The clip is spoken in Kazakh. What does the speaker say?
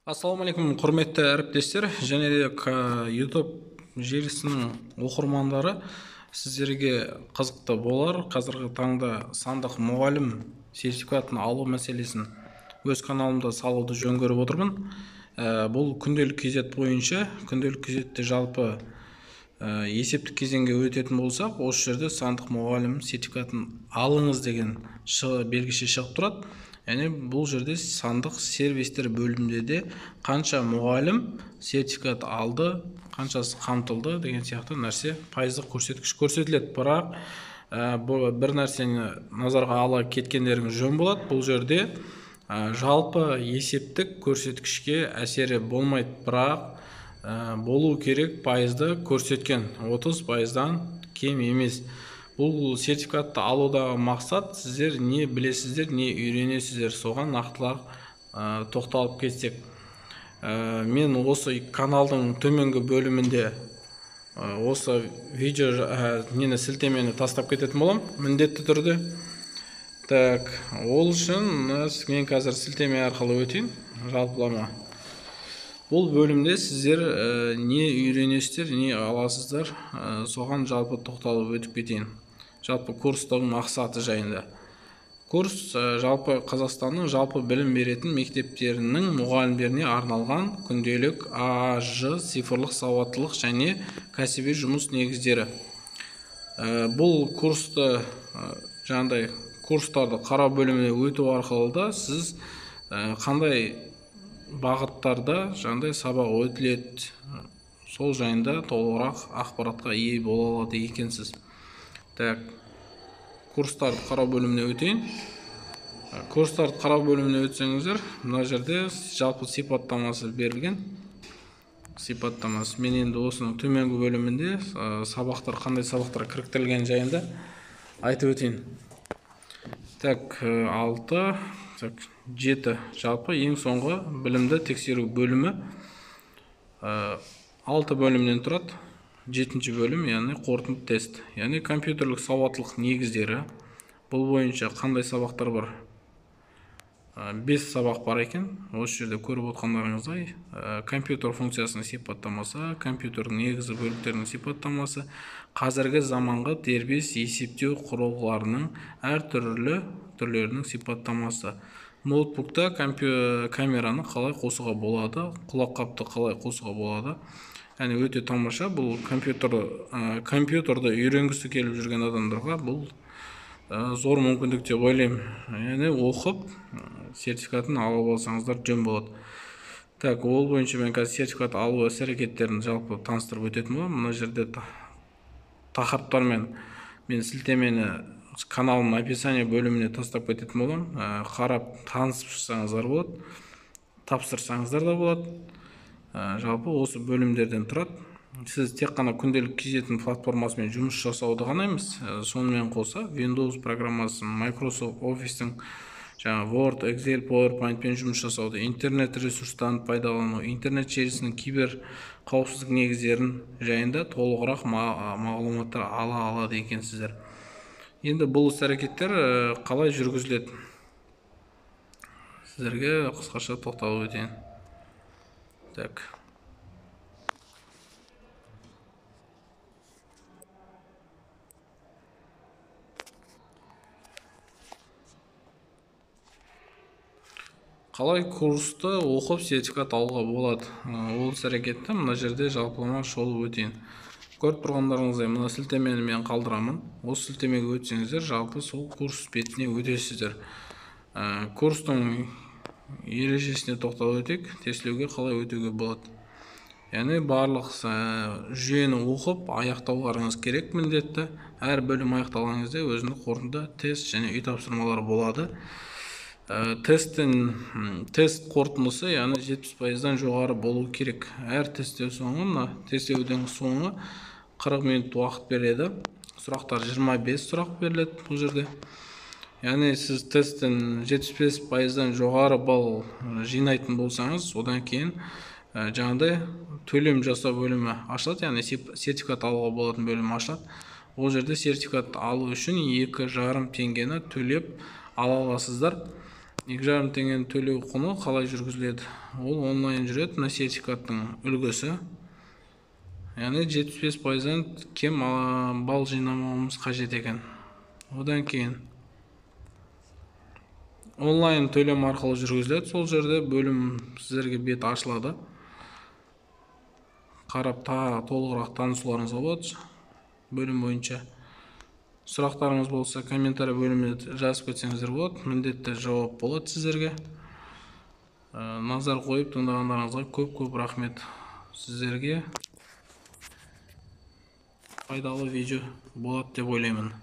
Ассалаумағалейкум, құрметті әріптестер және де YouTube желісінің оқырмандары. Сіздерге қызықты болар. Қазіргі таңда сандық мұғалім сертификатын алу мәселесін өз каналымда салуды жөн көріп отырмын. Бұл күнделік кезет бойынша, күнделік кезетте жалпы есептік кезеңге өтетін болсақ, осы жерде сандық мұғалім сертификатын алыңыз деген белгіші шығып тұрады. Яғни бұл жерде сандық сервистер бөлімінде де қанша мұғалім сертификат алды, қаншасы қамтылды деген сияқты нәрсе пайыздық көрсеткіш көрсетіледі. Бірақ бір нәрсені назарға ала кеткендеріңіз жөн болады. Бұл жерде жалпы есептік көрсеткішке әсері болмайды, бірақ болу керек пайызды көрсеткен, 30%-дан кем емес. Бұл сертификатты алудағы мақсат сіздер не білесіздер, не үйренесіздер, соған нақтылап тоқталып кетсек. Мен осы каналдың төменгі бөлімінде осы видео сілтемені тастап кететін болам, міндетті түрде. Так, ол үшін мен қазір сілтеме арқылы өтейін, жалпылама. Бұл бөлімде сіздер не үйренесіздер, не аласыздар, соған жалпы тоқталып өтіп кетейін. Жалпы курстың мақсаты жайында. Курс жалпы Қазақстанның жалпы білім беретін мектептерінің мұғалімдеріне арналған күнделік ААЖ цифрлық сауаттылық және кәсіби жұмыс негіздері. Бұл курсты курстарды қарау бөліміне өту арқылы да сіз қандай бағыттарда сабақ өтіледі, сол жайында толығырақ ақпаратқа ие бола алады екенсіз. Так, курстарды қарау бөліміне өтейін. Курстарды қарау бөліміне өтсеңіздер, мына жерде жалпы сипаттамасы берілген. Сипаттамасы. Мен енді осының төменгі бөлімінде сабақтар, қандай сабақтар кіріктірілген жайында айтып өтейін. Так, 6, 7 жалпы ең соңғы білімді тексеру бөлімі 6 бөлімнен тұрады. 7-ші бөлім, яғни қорытынды тест. Яғни компьютерлік сауаттылық негіздері. Бұл бойынша қандай сабақтар бар? 5 сабақ бар екен. Осы жерде көріп отқандарыңыздай, компьютер функциясының сипаттамасы, компьютердің негізі бөліктерінің сипаттамасы, қазіргі заманғы дербес есептеу құрылғыларының әртүрлі түрлерінің сипаттамасы. Ноутбукта камераны қалай қосуға болады, құлаққапты қалай қосуға болады. Яғни өте тамаша. Бұл компьютерді үйренгісі келіп жүрген адамдарға бұл зор мүмкіндік деп ойлаймын. Яғни оқып сертификатын алып алсаңыздар жөн болады. Так, ол бойынша мен қазір сертификат алу іс-әрекеттерін жалпы таныстырып өтетін боламын. Мына жерде тақырыптармен мен сілтемені каналымның описание бөліміне тастап кететін болам. Қарап танысып шықсаңыздар болады, тапсырсаңыздар да болады. Жалпы осы бөлімдерден тұрады. Сіз тек қана күнделік кезетін платформасымен жұмыс жасауды ғана емес, сонымен қоса Windows программасын, Microsoft Office'тің Word, Excel, PowerPoint пен жұмыс жасауды, интернет ресурстарын пайдалану, интернет желісінің кибер қауіпсіздік негіздерін жайында толығырақ мағлұматтар ала алады екенсіздер. Енді бұл іс-әрекеттер қалай жүргізіледі? Сіздерге қысқаша тоқталып өтейін. Так. Қалай курсты оқып сертификат алуға болады? Ол іс-әрекетті мына жерде жалпылама шолып өтейін. Көріп тұрғандарыңыздай, мына сілтемені мен қалдырамын. Осы сілтемеге өтсеңіздер, жалпы сол курс бетіне өтесіздер. Курстың ережесіне тоқталып өтейік. Тестілеуге қалай өтуге болады? Яғни барлық жүйені оқып аяқтауларыңыз керек міндетті. Әр бөлім аяқталған кезде өзінің қорытынды тест және үй тапсырмалары болады. Тест қорытындысы, яғни 70%-дан жоғары болу керек. Әр тестілеудің соңы 40 минут уақыт береді. Сұрақтар 25 сұрақ беріледі бұл жерде. Яғни сіз тесттен 75%-дан жоғары балл жинайтын болсаңыз, одан кейін төлем жасау бөлімі ашылады, яғни сертификат алуға болатын бөлім ашылады. Ол жерде сертификат алу үшін 2,5 теңгені төлеп ала аласыздар. 2,5 теңгені төлеу құны қалай жүргізіледі? Ол онлайн жүреді, мына сертификаттың үлгісі. Яғни 75%-дан кем балл жинамауымыз қажет екен. Одан кейін онлайн төлем арқылы жүргізіледі. Сол жерде бөлім сіздерге бет ашылады. Қарап толығырақ танысуларыңызға болады. Бөлім бойынша сұрақтарыңыз болса, комментарий бөліміне жазып кетсеңіздер болады. Міндетті жауап болады сіздерге. Назар қойып тыңдағандарыңызға көп рахмет. Сіздерге пайдалы видео болады деп ойлаймын.